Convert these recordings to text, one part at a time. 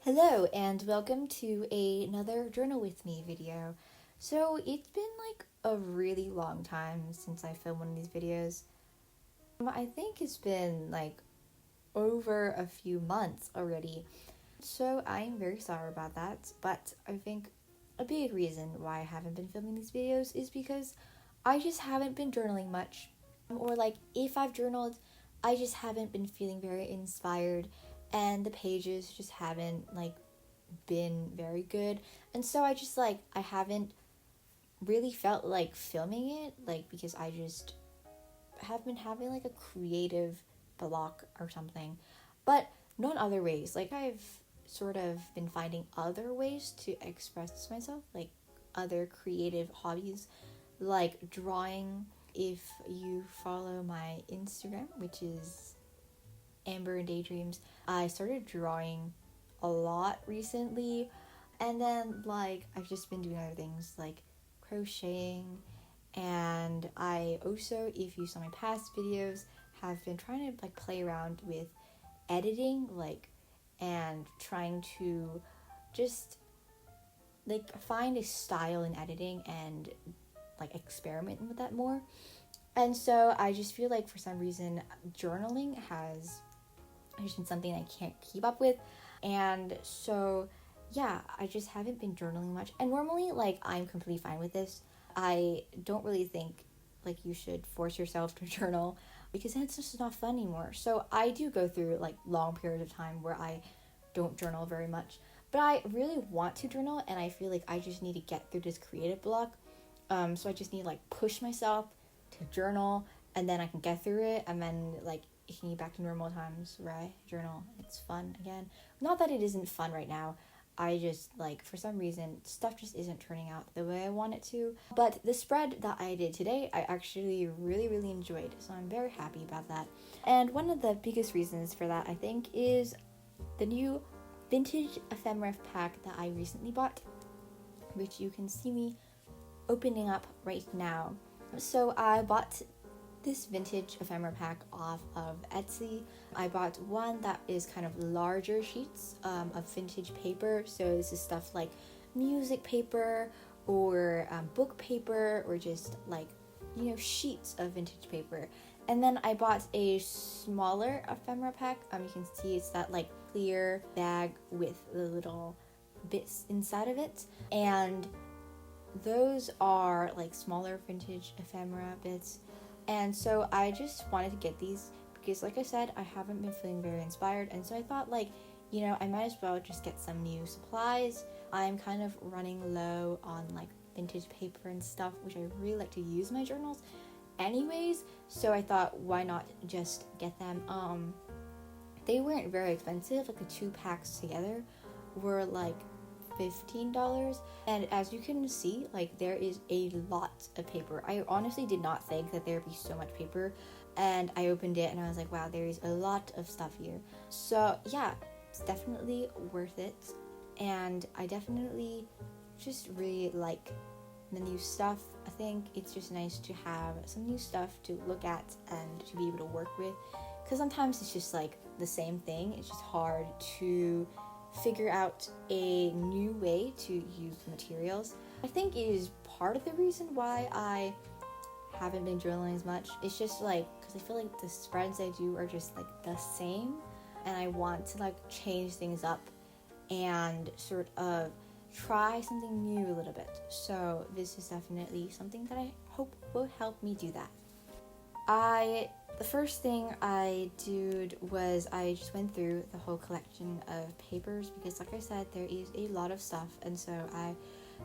Hello and welcome to another Journal With Me video. So it's been like a really long time since I filmed one of these videos. I think it's been like over a few months already. So I'm very sorry about that, but I think a big reason why I haven't been filming these videos is because I just haven't been journaling much. Or like if I've journaled, I just haven't been feeling very inspired and the pages just haven't like been very good. And so I haven't really felt like filming it, like because I just have been having like a creative block or something. But not other ways. Like I've sort of been finding other ways to express myself, like other creative hobbies, like drawing. If you follow my Instagram, which is Amber and Daydreams, I started drawing a lot recently, and then like I've just been doing other things like crocheting, and I also, if you saw my past videos, have been trying to like play around with editing, like, and trying to just like find a style in editing and like experiment with that more. And so I just feel like for some reason journaling has just been something I can't keep up with. And so yeah, I just haven't been journaling much. And normally like I'm completely fine with this. I don't really think like you should force yourself to journal because then it's just not fun anymore. So I do go through like long periods of time where I don't journal very much. But I really want to journal, and I feel like I just need to get through this creative block. So I just need to like push myself to journal, and then I can get through it, and then like it can get back to normal times where I journal. It's fun again. Not that it isn't fun right now. I just like for some reason stuff just isn't turning out the way I want it to. But the spread that I did today, I actually really enjoyed. So I'm very happy about that. And one of the biggest reasons for that, I think, is the new vintage ephemera pack that I recently bought, which you can see me opening up right now. So I bought this vintage ephemera pack off of Etsy. I bought one that is kind of larger sheets of vintage paper. So this is stuff like music paper or book paper, or just like, you know, sheets of vintage paper. And then I bought a smaller ephemera pack. You can see it's that like clear bag with the little bits inside of it. And those are like smaller vintage ephemera bits. And so I just wanted to get these because, like I said, I haven't been feeling very inspired. And so I thought, like, you know, I might as well just get some new supplies. I'm kind of running low on like vintage paper and stuff, which I really like to use in my journals anyways. So I thought, why not just get them? They weren't very expensive. Like the 2 packs together were like $15, and as you can see, like there is a lot of paper. I honestly did not think that there'd be so much paper, and I opened it and I was like, wow, there is a lot of stuff here. So yeah, it's definitely worth it, and I definitely just really like the new stuff. I think it's just nice to have some new stuff to look at and to be able to work with, because sometimes it's just like the same thing. It's just hard to figure out a new way to use the materials. I think it is part of the reason why I haven't been journaling as much. It's just like because I feel like the spreads I do are just like the same, and I want to like change things up and sort of try something new a little bit. So this is definitely something that I hope will help me do that. The first thing I did was I just went through the whole collection of papers because, like I said, there is a lot of stuff, and so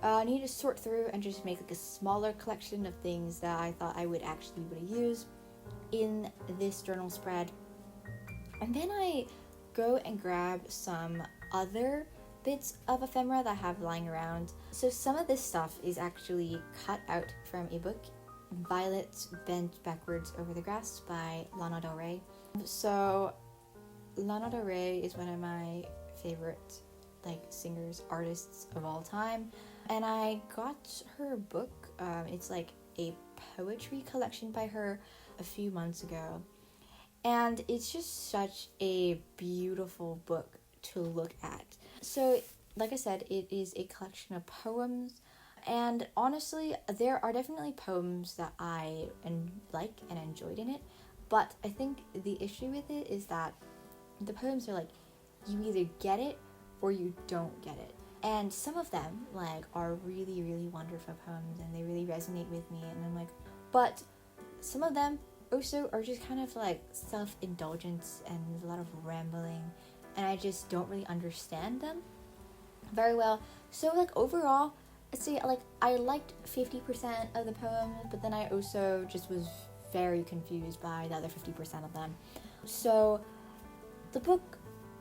I need to sort through and just make like a smaller collection of things that I thought I would actually be able to use in this journal spread. And then I go and grab some other bits of ephemera that I have lying around. So some of this stuff is actually cut out from a book, Violet Bent Backwards Over the Grass by Lana Del Rey. So Lana Del Rey is one of my favorite like singers, artists of all time, and I got her book. It's like a poetry collection by her a few months ago, and it's just such a beautiful book to look at. So, like I said, it is a collection of poems, and honestly, there are definitely poems that I like and enjoyed in it, but I think the issue with it is that the poems are like, you either get it or you don't get it. And some of them like are really, really wonderful poems and they really resonate with me, and I'm like, but some of them also are just kind of like self-indulgence and there's a lot of rambling, and I just don't really understand them very well. So like overall, I'd say like I liked 50% of the poem, but then I also just was very confused by the other 50% of them. So the book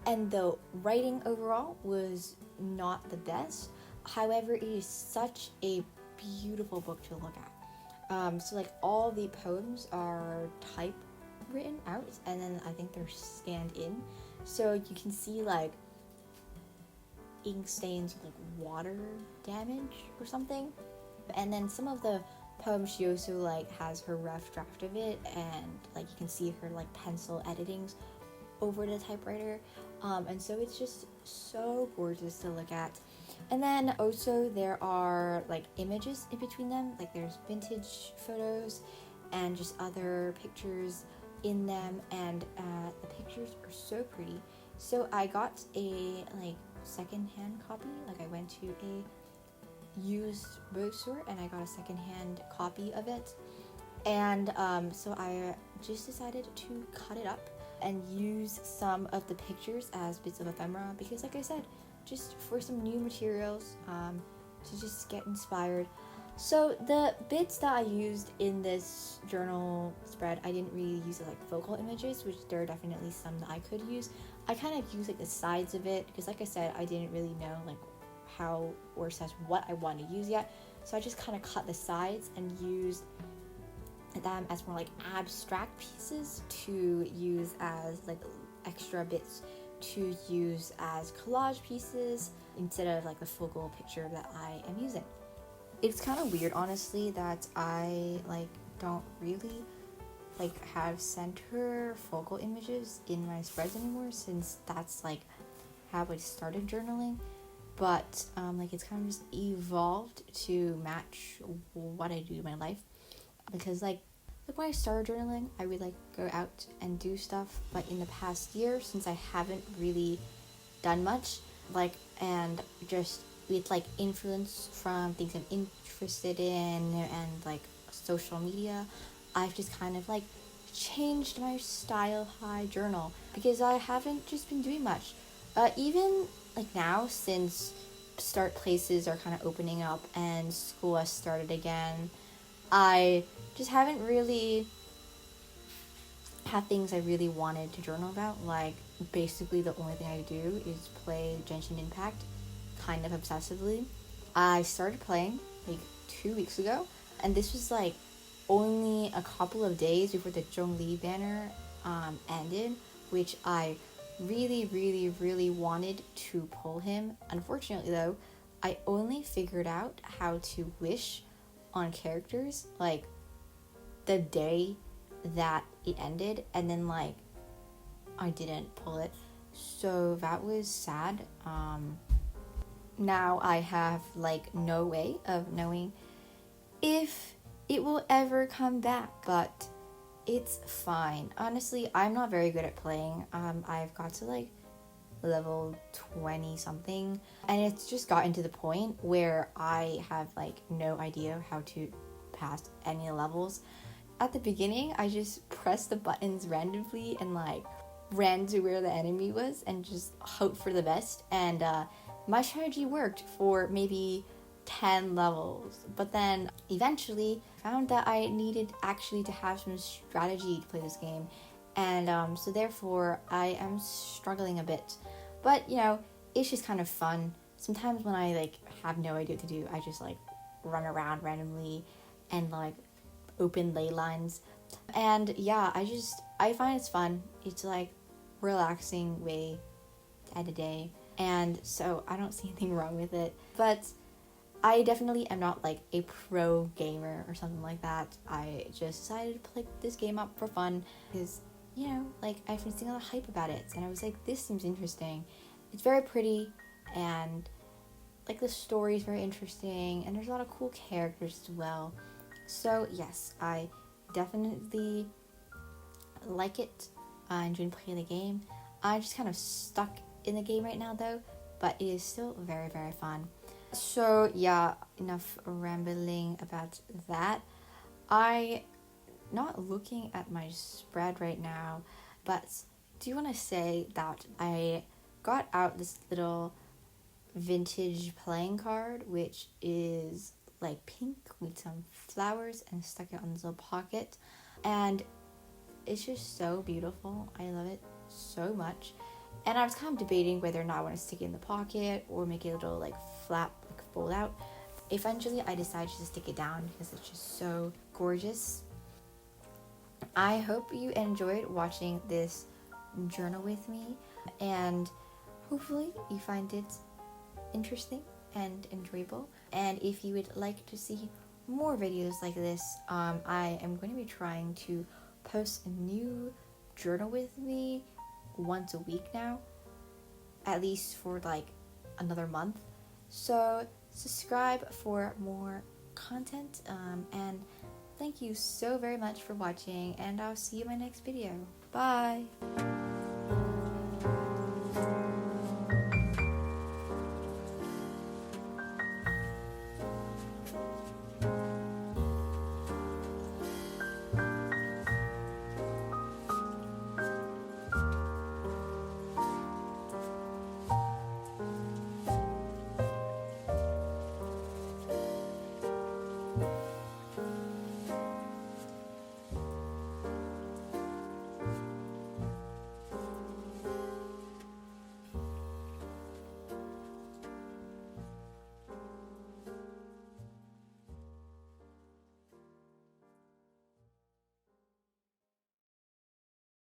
and the writing overall was not the best. However, it is such a beautiful book to look at. So like all the poems are typewritten out, and then I think they're scanned in, so you can see like ink stains with like water damage or something. And then some of the poems, she also like has her rough draft of it, and like you can see her like pencil editings over the typewriter, and so it's just so gorgeous to look at. And then also there are like images in between them, like there's vintage photos and just other pictures in them, and the pictures are so pretty. So I got a like secondhand copy, like I went to a used bookstore and I got a secondhand copy of it, and so I just decided to cut it up and use some of the pictures as bits of ephemera, because like I said, just for some new materials, to just get inspired. So the bits that I used in this journal spread, I didn't really use like focal images, which there are definitely some that I could use. I kind of used like the sides of it, because like I said, I didn't really know like how or says what I want to use yet. So I just kind of cut the sides and used them as more like abstract pieces to use as like extra bits to use as collage pieces instead of like the focal picture that I am using. It's kind of weird, honestly, that I like don't really like have center focal images in my spreads anymore, since that's like how I started journaling. But like it's kind of just evolved to match what I do in my life, because like when I started journaling, I would like go out and do stuff, but in the past year, since I haven't really done much, like, and just with like influence from things I'm interested in and like social media, I've just kind of like changed my style how I journal, because I haven't just been doing much. Even like now, since start places are kind of opening up and school has started again, I just haven't really had things I really wanted to journal about. Like basically the only thing I do is play Genshin Impact kind of obsessively. I started playing like 2 weeks ago, and this was like only a couple of days before the Zhongli banner ended, which I really, really, really wanted to pull him. Unfortunately though, I only figured out how to wish on characters like the day that it ended, and then like I didn't pull it, so that was sad. Now I have like no way of knowing if it will ever come back, but it's fine. Honestly, I'm not very good at playing. I've got to like level 20 something, and it's just gotten to the point where I have like no idea how to pass any levels. At the beginning, I just pressed the buttons randomly and like ran to where the enemy was and just hoped for the best, and my strategy worked for maybe 10 levels, but then eventually found that I needed actually to have some strategy to play this game, and so therefore I am struggling a bit. But you know, it's just kind of fun. Sometimes when I like have no idea what to do, I just like run around randomly and like open ley lines, and yeah, I find it's fun. It's like relaxing way to end a day, and so I don't see anything wrong with it. But I definitely am not like a pro gamer or something like that. I just decided to play this game up for fun because, you know, like I've been seeing a lot of hype about it, and I was like, this seems interesting. It's very pretty. and like the story is very interesting, and there's a lot of cool characters as well. So yes, I definitely like it. I enjoy playing the game. I'm just kind of stuck in the game right now though, but it is still very, very fun. So yeah, enough rambling about that. I not looking at my spread right now, but do you want to say that I got out this little vintage playing card, which is like pink with some flowers, and stuck it on this little pocket, and it's just so beautiful. I love it so much. And I was kind of debating whether or not I want to stick it in the pocket or make it a little like flap, like fold out. Eventually I decided to stick it down because it's just so gorgeous. I hope you enjoyed watching this journal with me, and hopefully you find it interesting and enjoyable. And if you would like to see more videos like this, I am going to be trying to post a new journal with me once a week now, at least for like another month. So subscribe for more content, and thank you so very much for watching, and I'll see you in my next video. Bye!